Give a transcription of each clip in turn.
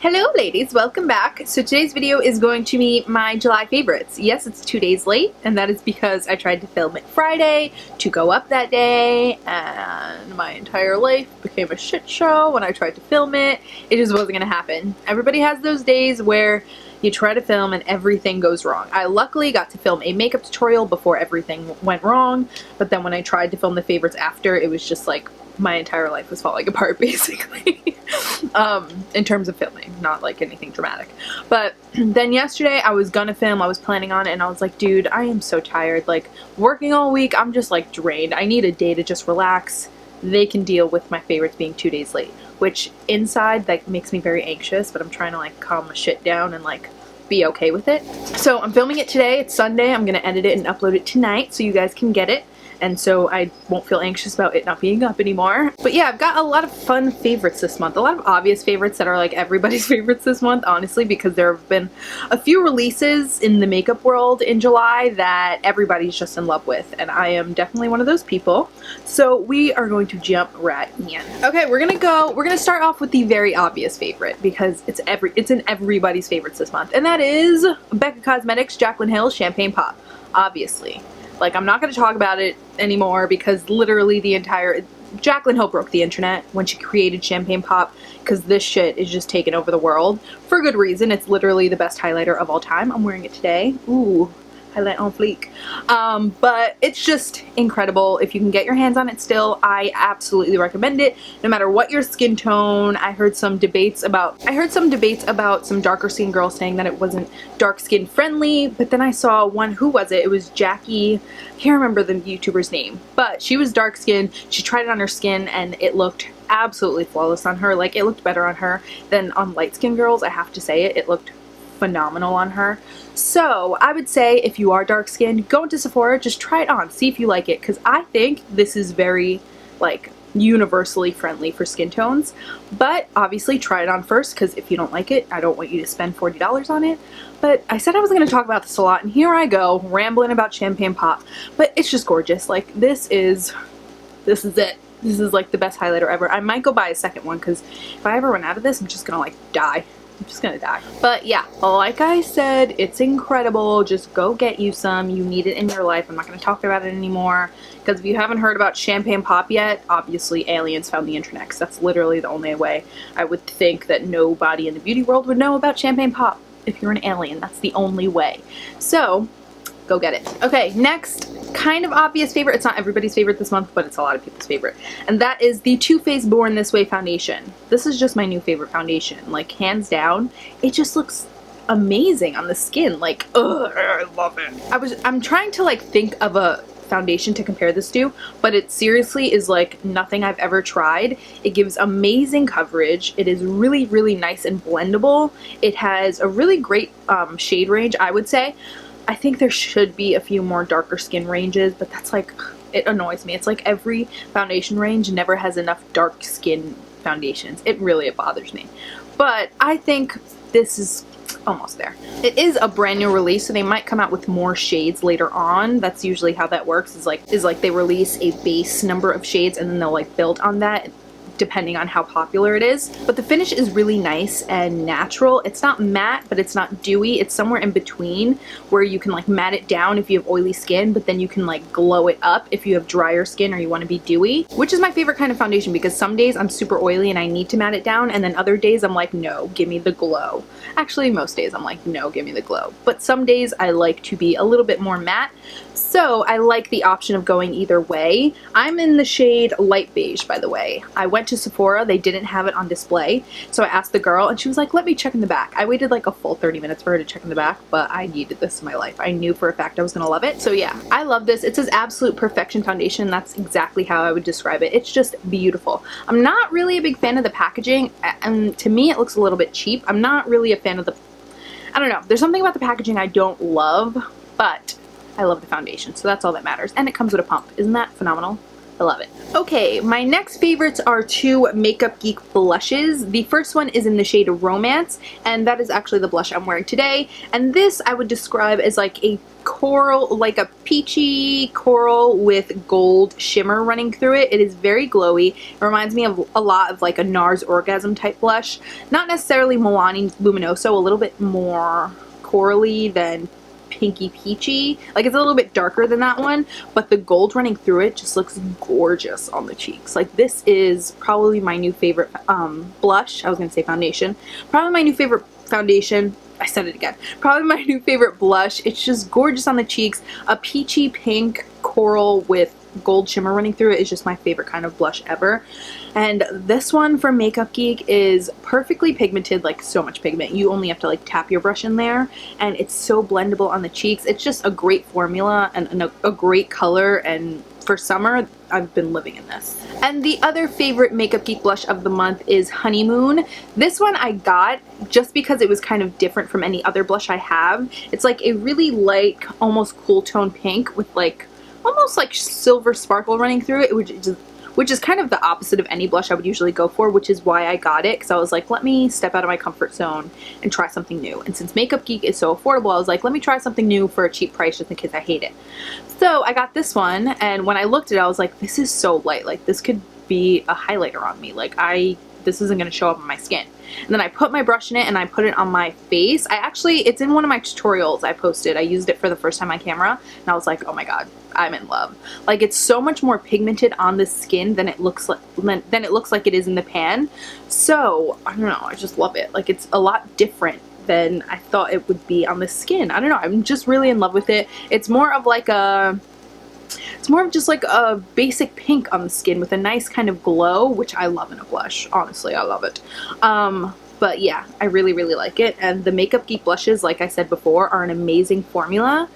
Hello ladies, welcome back. So today's video is going to be my July favorites. Yes, it's 2 days late, and that is because I tried to film it Friday to go up that day, and my entire life became a shit show when I tried to film it. It just wasn't gonna happen. Everybody has those days where you try to film and everything goes wrong. I luckily got to film a makeup tutorial before everything went wrong, but then when I tried to film the favorites after, it was just like my entire life was falling apart basically. In terms of filming, not like anything dramatic. But then yesterday I was gonna film, I was planning on it, and I was like, dude, I am so tired. Like, working all week, I'm just like drained. I need a day to just relax. They can deal with my favorites being 2 days late, which inside that makes me very anxious, but I'm trying to like calm my shit down and like be okay with it. So I'm filming it today. It's Sunday. I'm gonna edit it and upload it tonight so you guys can get it, and so I won't feel anxious about it not being up anymore. But yeah, I've got a lot of fun favorites this month. A lot of obvious favorites that are like everybody's favorites this month, honestly, because there have been a few releases in the makeup world in July that everybody's just in love with, and I am definitely one of those people. So we are going to jump right in. Okay, we're gonna start off with the very obvious favorite, because it's in everybody's favorites this month, and that is Becca Cosmetics Jaclyn Hill Champagne Pop, obviously. Like, I'm not going to talk about it anymore because literally the entire... Jaclyn Hill broke the internet when she created Champagne Pop, because this shit is just taking over the world. For good reason. It's literally the best highlighter of all time. I'm wearing it today. Ooh. Highlight on fleek. But it's just incredible. If you can get your hands on it still, I absolutely recommend it. No matter what your skin tone. I heard some debates about some darker skin girls saying that it wasn't dark skin friendly, but then I saw one, who was it? It was Jackie. I can't remember the YouTuber's name, but she was dark skinned. She tried it on her skin and it looked absolutely flawless on her. Like, it looked better on her than on light skin girls. I have to say it. It looked phenomenal on her. So I would say if you are dark skinned, go into Sephora, just try it on, see if you like it, because I think this is very like universally friendly for skin tones. But obviously try it on first, because if you don't like it, I don't want you to spend $40 on it. But I said I was going to talk about this a lot, and here I go rambling about Champagne Pop. But it's just gorgeous. Like, this is it. This is like the best highlighter ever. I might go buy a second one, because if I ever run out of this, I'm just gonna like die. I'm just gonna die. But yeah, like I said, it's incredible. Just go get you some. You need it in your life. I'm not gonna talk about it anymore, because if you haven't heard about Champagne Pop yet, obviously aliens found the internet, 'cause that's literally the only way I would think that nobody in the beauty world would know about Champagne Pop. If you're an alien, that's the only way. So go get it. Okay, next kind of obvious favorite. It's not everybody's favorite this month, but it's a lot of people's favorite. And that is the Too Faced Born This Way foundation. This is just my new favorite foundation. Like, hands down, it just looks amazing on the skin. Like, ugh, I love it. I'm trying to like think of a foundation to compare this to, but it seriously is like nothing I've ever tried. It gives amazing coverage. It is really, really nice and blendable. It has a really great shade range, I would say. I think there should be a few more darker skin ranges, but that's like, it annoys me. It's like every foundation range never has enough dark skin foundations. It bothers me. But I think this is almost there. It is a brand new release, so they might come out with more shades later on. That's usually how that works, is like they release a base number of shades and then they'll like build on that depending on how popular it is. But the finish is really nice and natural. It's not matte, but it's not dewy. It's somewhere in between, where you can like matte it down if you have oily skin, but then you can like glow it up if you have drier skin or you want to be dewy, which is my favorite kind of foundation, because some days I'm super oily and I need to matte it down, and then other days I'm like, no, give me the glow. Actually, most days I'm like, no, give me the glow. But some days I like to be a little bit more matte, so I like the option of going either way. I'm in the shade Light Beige, by the way. I went to Sephora, they didn't have it on display, so I asked the girl and she was like, let me check in the back. I waited like a full 30 minutes for her to check in the back, but I needed this in my life. I knew for a fact I was gonna love it. So yeah, I love this. It says Absolute Perfection Foundation. That's exactly how I would describe it. It's just beautiful. I'm not really a big fan of the packaging, and to me it looks a little bit cheap. I'm not really a fan of the, I don't know, there's something about the packaging I don't love, but I love the foundation, so that's all that matters. And it comes with a pump. Isn't that phenomenal? I love it. Okay, my next favorites are two Makeup Geek blushes. The first one is in the shade Romance, and that is actually the blush I'm wearing today. And this I would describe as like a coral, like a peachy coral with gold shimmer running through it. It is very glowy. It reminds me of a lot of like a NARS Orgasm type blush. Not necessarily Milani Luminoso, a little bit more corally than pinky peachy. Like it's a little bit darker than that one, but the gold running through it just looks gorgeous on the cheeks. Like this is probably my new favorite blush. I was gonna say foundation. Probably my new favorite foundation. I said it again. Probably my new favorite blush. It's just gorgeous on the cheeks. A peachy pink coral with gold shimmer running through it is just my favorite kind of blush ever. And this one from Makeup Geek is perfectly pigmented, like so much pigment. You only have to like tap your brush in there, and it's so blendable on the cheeks. It's just a great formula and a great color, and for summer I've been living in this. And the other favorite Makeup Geek blush of the month is Honeymoon. This one I got just because it was kind of different from any other blush I have. It's like a really light, almost cool tone pink with like almost like silver sparkle running through it, which is kind of the opposite of any blush I would usually go for, which is why I got it, because I was like, let me step out of my comfort zone and try something new. And since Makeup Geek is so affordable, I was like, let me try something new for a cheap price just in case I hate it. So I got this one, and when I looked at it, I was like, this is so light. Like this could be a highlighter on me. Like this isn't going to show up on my skin. And then I put my brush in it and I put it on my face. It's in one of my tutorials I posted. I used it for the first time on camera, and I was like, oh my god, I'm in love. Like it's so much more pigmented on the skin than it looks like it is in the pan. So I don't know, I just love it. Like it's a lot different than I thought it would be on the skin. I don't know, I'm just really in love with it. It's more of just like a basic pink on the skin with a nice kind of glow, which I love in a blush. Honestly, I love it. But yeah, I really, really like it. And the Makeup Geek blushes, like I said before, are an amazing formula.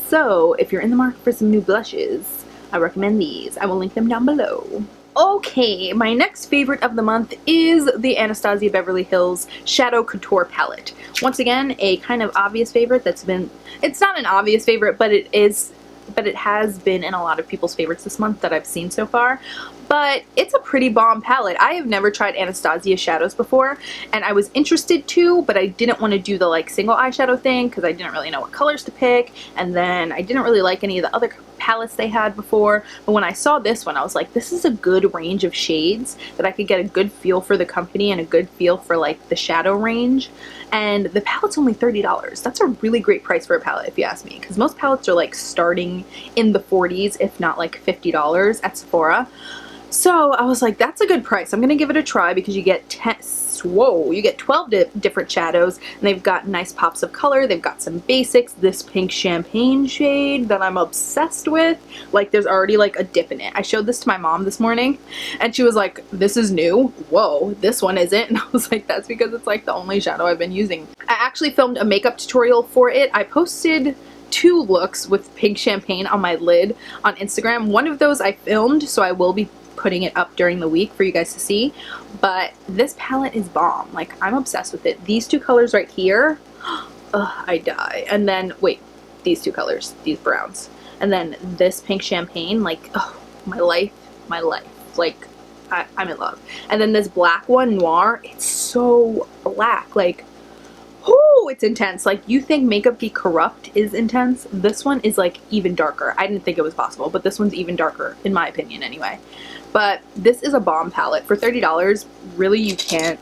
So if you're in the market for some new blushes, I recommend these. I will link them down below. Okay, my next favorite of the month is the Anastasia Beverly Hills Shadow Couture palette. Once again, a kind of obvious favorite it's not an obvious favorite, but it has been in a lot of people's favorites this month that I've seen so far. But it's a pretty bomb palette. I have never tried Anastasia shadows before, and I was interested to, but I didn't want to do the like single eyeshadow thing because I didn't really know what colors to pick, and then I didn't really like any of the other palettes they had before. But when I saw this one, I was like, this is a good range of shades that I could get a good feel for the company and a good feel for like the shadow range. And the palette's only $30. That's a really great price for a palette if you ask me, because most palettes are like starting in the 40s, if not like $50 at Sephora. So I was like, that's a good price. I'm gonna give it a try because you get 12 different shadows, and they've got nice pops of color. They've got some basics. This pink champagne shade that I'm obsessed with. Like there's already like a dip in it. I showed this to my mom this morning and she was like, this is new. Whoa, this one isn't. And I was like, that's because it's like the only shadow I've been using. I actually filmed a makeup tutorial for it. I posted 2 looks with pink champagne on my lid on Instagram. One of those I filmed, so I will be putting it up during the week for you guys to see. But this palette is bomb. Like I'm obsessed with it. These 2 colors right here, I die. And then wait, these 2 colors, these browns, and then this pink champagne, like oh, my life. Like I'm in love. And then this black one, Noir, it's so black. Like oh, it's intense. Like you think Makeup Geek Corrupt is intense, this one is like even darker. I didn't think it was possible, but this one's even darker in my opinion anyway. But this is a bomb palette for $30. Really, you can't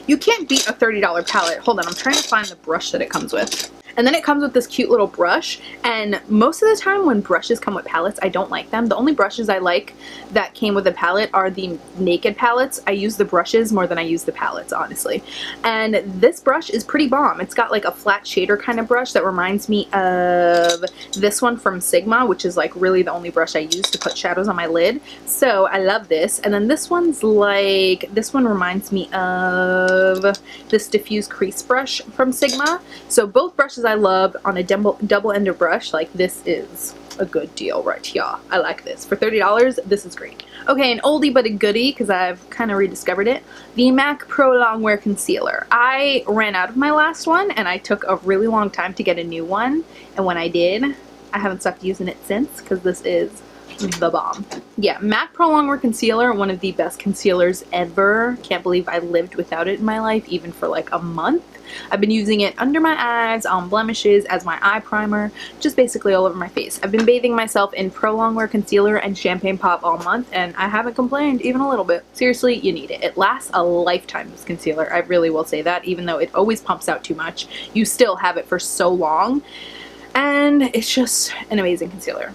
beat a $30 palette. Hold on, I'm trying to find the brush that it comes with. And then it comes with this cute little brush, and most of the time when brushes come with palettes, I don't like them. The only brushes I like that came with a palette are the naked palettes. I use the brushes more than I use the palettes, honestly. And this brush is pretty bomb. It's got like a flat shader kind of brush that reminds me of this one from Sigma, which is like really the only brush I use to put shadows on my lid. So I love this. And then this one's like, this one reminds me of this diffuse crease brush from Sigma. So both brushes I love on a double-ended brush. Like this is a good deal right here. I like this. For $30, this is great. Okay, an oldie but a goodie because I've kind of rediscovered it. The MAC Pro Longwear Concealer. I ran out of my last one and I took a really long time to get a new one. And when I did, I haven't stopped using it since because this is the bomb. Yeah, MAC Pro Longwear Concealer, one of the best concealers ever. Can't believe I lived without it in my life, even for like a month. I've been using it under my eyes, on blemishes, as my eye primer, just basically all over my face. I've been bathing myself in Pro Longwear Concealer and Champagne Pop all month, and I haven't complained even a little bit. Seriously, you need it. It lasts a lifetime, this concealer. I really will say that, even though it always pumps out too much. You still have it for so long, and it's just an amazing concealer.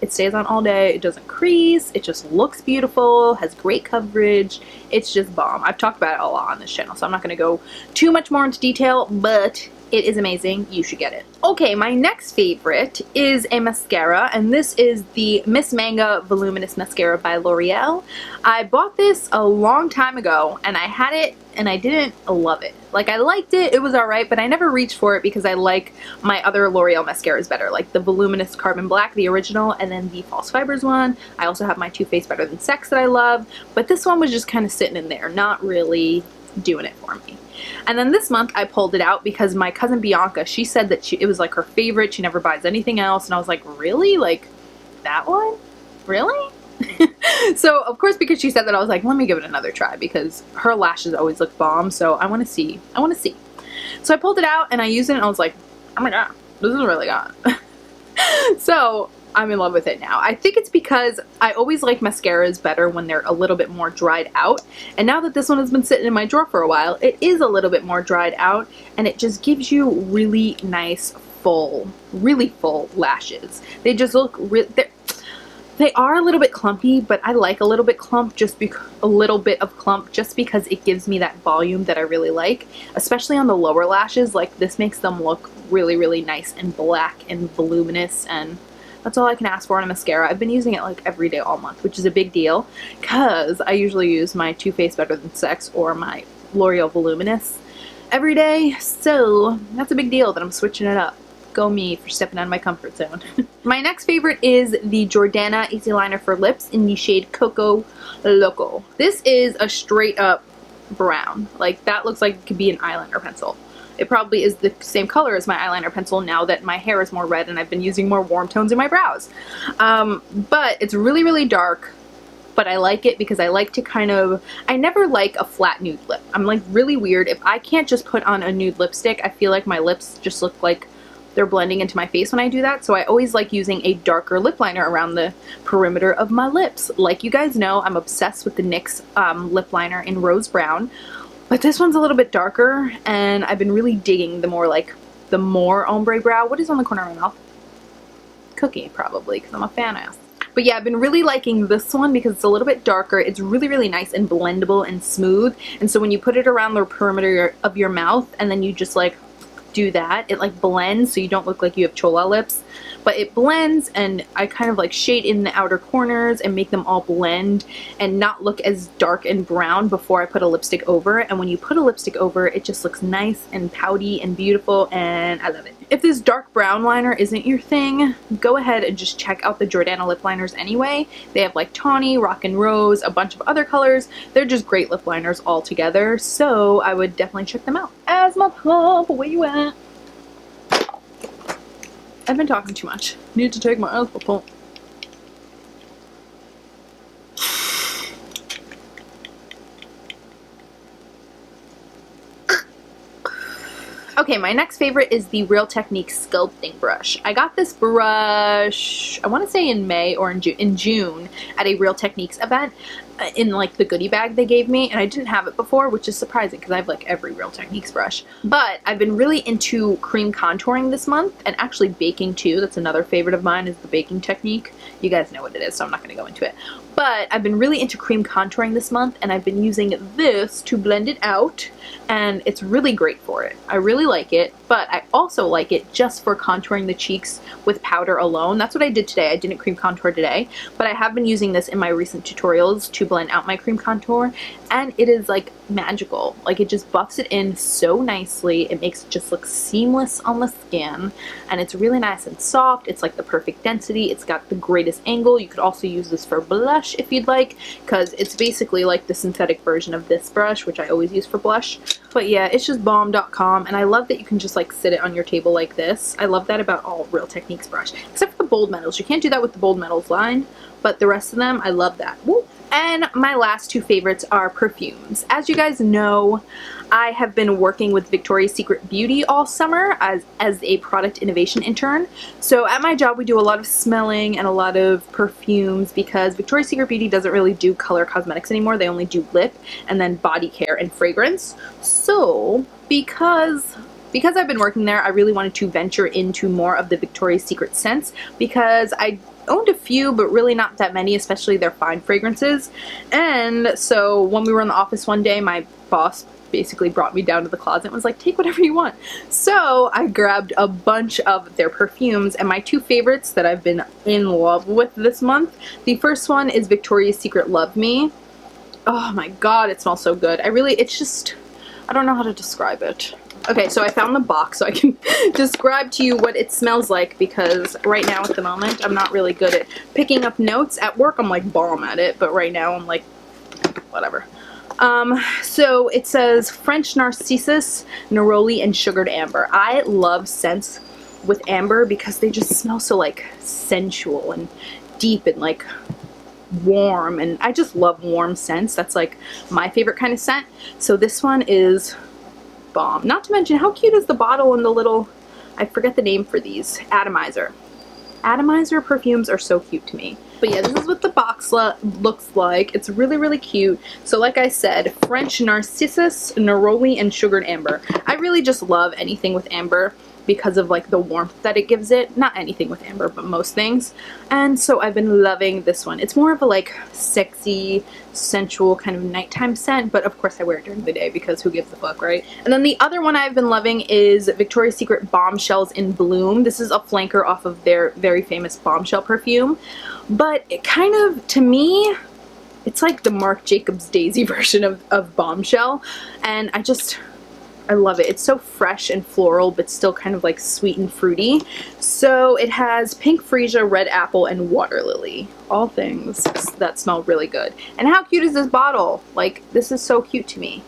It stays on all day, it doesn't crease, it just looks beautiful, has great coverage. It's just bomb. I've talked about it a lot on this channel, so I'm not going to go too much more into detail, but it is amazing. You should get it. Okay, my next favorite is a mascara, and this is the Miss Manga Voluminous Mascara by L'Oreal. I bought this a long time ago, and I had it, and I didn't love it. Like, I liked it, it was alright, but I never reached for it because I like my other L'Oreal mascaras better, like the Voluminous Carbon Black, the original, and then the False Fibers one. I also have my Too Faced Better Than Sex that I love, but this one was just kind of sitting in there, not really doing it for me. And then this month I pulled it out because my cousin Bianca, she said that it was like her favorite, she never buys anything else, and I was like, really? Like, that one? Really? So of course, because she said that, I was like, let me give it another try, because her lashes always look bomb, so I want to see. So I pulled it out and I used it and I was like, oh my god, this is really good. So I'm in love with it now. I think it's because I always like mascaras better when they're a little bit more dried out, and now that this one has been sitting in my drawer for a while, it is a little bit more dried out, and it just gives you really nice really full lashes. They just look they are a little bit clumpy, but I like a little bit clump, just because it gives me that volume that I really like, especially on the lower lashes. Like, this makes them look really, really nice and black and voluminous, and that's all I can ask for in a mascara. I've been using it like every day all month, which is a big deal because I usually use my Too Faced Better Than Sex or my L'Oreal Voluminous every day, so that's a big deal that I'm switching it up. Go me for stepping out of my comfort zone. My next favorite is the Jordana Easy Liner for Lips in the shade Coco Loco. This is a straight up brown. Like, that looks like it could be an eyeliner pencil. It probably is the same color as my eyeliner pencil now that my hair is more red and I've been using more warm tones in my brows. But it's really, really dark. But I like it because I like to I never like a flat nude lip. I'm like really weird. If I can't just put on a nude lipstick, I feel like my lips just look like they're blending into my face when I do that. So I always like using a darker lip liner around the perimeter of my lips. Like you guys know, I'm obsessed with the NYX lip liner in Rose Brown. But this one's a little bit darker, and I've been really digging the more ombre brow. What is on the corner of my mouth? Cookie, probably, because I'm a fan ass. But yeah, I've been really liking this one because it's a little bit darker. It's really, really nice and blendable and smooth. And so when you put it around the perimeter of your mouth and then you just like do that, it like blends so you don't look like you have chola lips, but it blends, and I kind of like shade in the outer corners and make them all blend and not look as dark and brown before I put a lipstick over. And when you put a lipstick over, it just looks nice and pouty and beautiful, and I love it. If this dark brown liner isn't your thing, go ahead and just check out the Jordana lip liners anyway. They have like Tawny, Rock and Rose, a bunch of other colors. They're just great lip liners all together, so I would definitely check them out. Asthma pump, where you at? I've been talking too much. Need to take my asthma pump. Okay, my next favorite is the Real Technique Sculpting brush. I got this brush, I want to say in May or in June at a Real Techniques event in like the goodie bag they gave me, and I didn't have it before, which is surprising because I have like every Real Techniques brush. But I've been really into cream contouring this month, and actually baking too. That's another favorite of mine, is the baking technique. You guys know what it is, so I'm not going to go into it. But I've been really into cream contouring this month, and I've been using this to blend it out, and it's really great for it. I really like it, but I also like it just for contouring the cheeks with powder alone. That's what I did today. I didn't cream contour today, but I have been using this in my recent tutorials to blend out my cream contour, and it is like magical. Like, it just buffs it in so nicely. It makes it just look seamless on the skin, and it's really nice and soft. It's like the perfect density. It's got the greatest angle. You could also use this for blush if you'd like, because it's basically like the synthetic version of this brush, which I always use for blush. But yeah, it's just bomb.com, and I love that you can just like sit it on your table like this. I love that about all Real Techniques brush, except for the bold metals. You can't do that with the bold metals line, but the rest of them, I love that. Woo. And my last two favorites are perfumes. As you guys know, I have been working with Victoria's Secret Beauty all summer as a product innovation intern. So at my job, we do a lot of smelling and a lot of perfumes because Victoria's Secret Beauty doesn't really do color cosmetics anymore. They only do lip and then body care and fragrance. So because I've been working there, I really wanted to venture into more of the Victoria's Secret scents because I owned a few, but really not that many, especially their fine fragrances. And so when we were in the office one day, my boss basically brought me down to the closet and was like, take whatever you want. So I grabbed a bunch of their perfumes, and my two favorites that I've been in love with this month. The first one is Victoria's Secret Love Me. Oh my god, it smells so good. It's just, I don't know how to describe it. Okay, so I found the box so I can describe to you what it smells like, because right now at the moment I'm not really good at picking up notes. At work I'm like bomb at it, but right now I'm like whatever. So it says French Narcissus, Neroli, and Sugared Amber. I love scents with amber because they just smell so like sensual and deep and like warm, and I just love warm scents. That's like my favorite kind of scent. So this one is bomb. Not to mention, how cute is the bottle and the little, I forget the name for these, atomizer. Atomizer perfumes are so cute to me. But yeah, this is what the box looks like. It's really, really cute. So like I said, French Narcissus, Neroli, and Sugared Amber. I really just love anything with amber because of like the warmth that it gives it. Not anything with amber, but most things. And so I've been loving this one. It's more of a like sexy, sensual kind of nighttime scent, but of course I wear it during the day because who gives a fuck, right? And then the other one I've been loving is Victoria's Secret Bombshells in Bloom. This is a flanker off of their very famous Bombshell perfume, but it kind of, to me, it's like the Marc Jacobs Daisy version of Bombshell, and I love it. It's so fresh and floral, but still kind of like sweet and fruity. So it has pink freesia, red apple, and water lily. All things that smell really good. And how cute is this bottle? Like, this is so cute to me.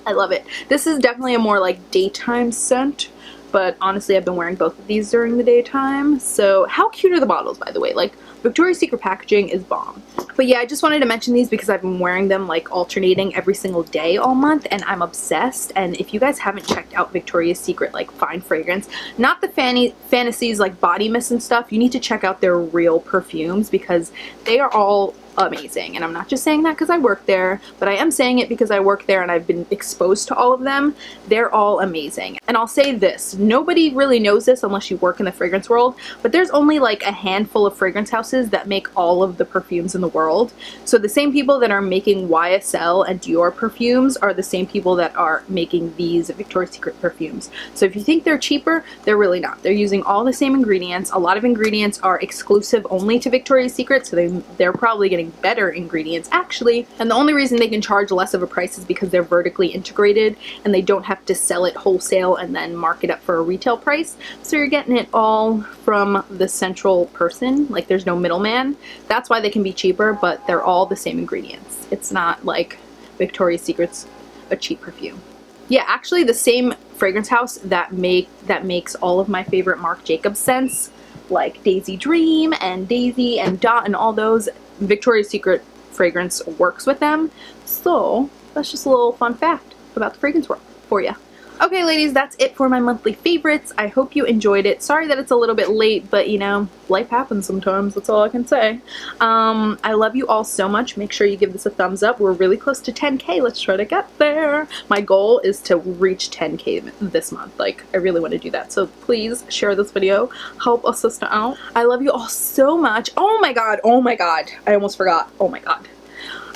I love it. This is definitely a more like daytime scent, but honestly I've been wearing both of these during the daytime. So how cute are the bottles, by the way? Like, Victoria's Secret packaging is bomb. But yeah, I just wanted to mention these because I've been wearing them like alternating every single day all month, and I'm obsessed. And if you guys haven't checked out Victoria's Secret like fine fragrance, not the fantasies like body mist and stuff, you need to check out their real perfumes because they are all amazing. And I'm not just saying that because I work there, but I am saying it because I work there and I've been exposed to all of them. They're all amazing. And I'll say this, nobody really knows this unless you work in the fragrance world, but there's only like a handful of fragrance houses that make all of the perfumes in the world. So the same people that are making YSL and Dior perfumes are the same people that are making these Victoria's Secret perfumes. So if you think they're cheaper, they're really not. They're using all the same ingredients. A lot of ingredients are exclusive only to Victoria's Secret, so they're probably getting better ingredients actually, and the only reason they can charge less of a price is because they're vertically integrated and they don't have to sell it wholesale and then mark it up for a retail price. So you're getting it all from the central person, like there's no middleman. That's why they can be cheaper, but they're all the same ingredients. It's not like Victoria's Secret's a cheap perfume. Yeah, actually the same fragrance house that makes all of my favorite Marc Jacobs scents, like Daisy Dream and Daisy and Dot and all those, Victoria's Secret fragrance works with them. So that's just a little fun fact about the fragrance world for you. Okay ladies, that's it for my monthly favorites. I hope you enjoyed it. Sorry that it's a little bit late, but you know, life happens sometimes. That's all I can say. I love you all so much. Make sure you give this a thumbs up. We're really close to 10K. Let's try to get there. My goal is to reach 10K this month. Like, I really want to do that. So please share this video. Help a sister out. I love you all so much. Oh my god. Oh my god. I almost forgot. Oh my god.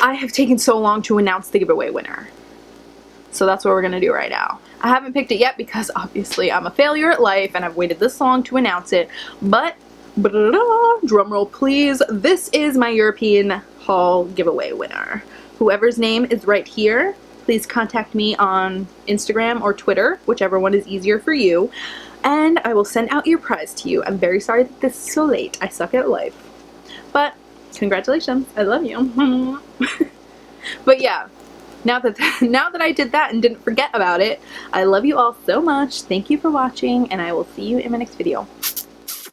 I have taken so long to announce the giveaway winner. So that's what we're going to do right now. I haven't picked it yet because obviously I'm a failure at life and I've waited this long to announce it. But, drum roll please, this is my European haul giveaway winner. Whoever's name is right here, please contact me on Instagram or Twitter, whichever one is easier for you, and I will send out your prize to you. I'm very sorry that this is so late. I suck at life. But congratulations. I love you. But yeah. Now that I did that and didn't forget about it, I love you all so much. Thank you for watching, and I will see you in my next video.